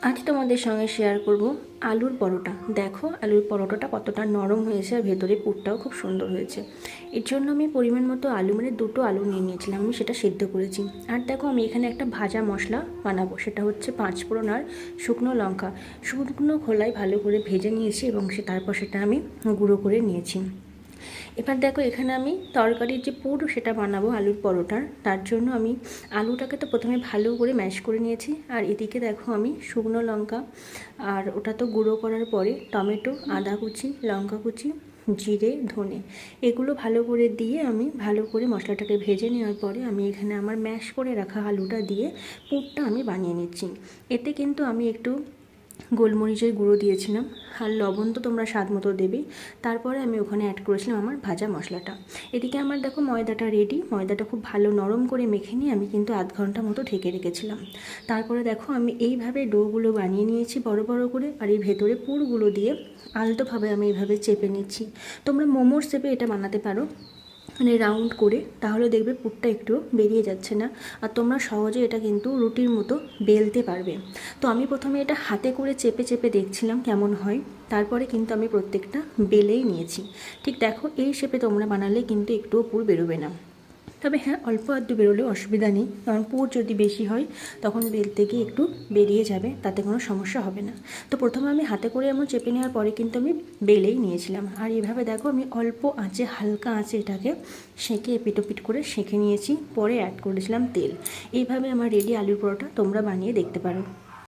আজ তোমাদের সঙ্গে শেয়ার করব আলুর পরোটা। দেখো আলুর পরোটাটা কতটা নরম হয়েছে আর ভেতরে পুরটাও খুব সুন্দর হয়েছে। এর জন্য আমি পরিমাণ মতো আলু মানে দুটো আলু নিয়ে নিয়েছিলাম, আমি সেটা সেদ্ধ করেছি। আর দেখো আমি এখানে একটা ভাজা মশলা বানাবো, সেটা হচ্ছে 5 ফোড়ন আর শুকনো লঙ্কা শুকনো খোলায় ভালো করে ভেজে নিয়েছি এবং তারপর সেটা আমি গুঁড়ো করে নিয়েছি। এবার দেখো এখানে আমি তরকারির যে পুর সেটা বানাবো আলুর পরোটার, তার জন্য আমি আলুটাকে তো প্রথমে ভালো করে ম্যাশ করে নিয়েছি। আর এদিকে দেখো আমি শুকনো লঙ্কা আর ওটা তো গুঁড়ো করার পরে টমেটো, আদা কুচি, লঙ্কা কুচি, জিরে, ধনে এগুলো ভালো করে দিয়ে আমি ভালো করে মশলাটাকে ভেজে নেওয়ার পরে আমি এখানে আমার ম্যাশ করে রাখা আলুটা দিয়ে পুরটা আমি বানিয়ে নিচ্ছি। এতে কিন্তু আমি একটু গোলমরিচের গুঁড়ো দিয়েছিলাম আর লবণ তো তোমরা স্বাদ মতো দেবেই। তারপরে আমি ওখানে অ্যাড করেছিলাম আমার ভাজা মশলাটা। এদিকে আমার দেখো ময়দাটা রেডি, ময়দাটা খুব ভালো নরম করে মেখে নিয়ে আমি কিন্তু আধ ঘন্টা মতো ঢেকে রেখেছিলাম। তারপরে দেখো আমি এইভাবে ডোগুলো বানিয়ে নিয়েছি বড় বড় করে, আর এই ভেতরে পুরগুলো দিয়ে আলতোভাবে আমি এইভাবে চেপে নিচ্ছি। তোমরা মোমোর শেপে এটা বানাতে পারো, মানে রাউন্ড করে, তাহলে দেখবে পুরটা একটু বেরিয়ে যাচ্ছে না। আর তোমরা সহজে এটা কিন্তু রুটির মতো বেলতে পারবে। তো আমি প্রথমে এটা হাতে করে চেপে চেপে দেখছিলাম কেমন হয়, তারপরে কিন্তু আমি প্রত্যেকটা বেলেই নিয়েছি। ঠিক দেখো এই শেপে তোমরা বানালে কিন্তু একটুও পুর বেরোবে না। তবে হ্যাঁ, অল্প আধটু বেরোলেও অসুবিধা নেই, কারণ পুর যদি বেশি হয় তখন বেলতে গিয়ে একটু বেরিয়ে যাবে, তাতে কোনো সমস্যা হবে না। তো প্রথমে আমি হাতে করে এমন চেপে নেওয়ার পরে কিন্তু আমি বেলেই নিয়েছিলাম। আর এইভাবে দেখো আমি অল্প আঁচে হালকা আঁচে এটাকে সেঁকে এপিটোপিট করে সেঁকে নিয়েছি, পরে অ্যাড করেছিলাম তেল। এইভাবে আমার রেডি আলুর পরোটা, তোমরা বানিয়ে দেখতে পারো।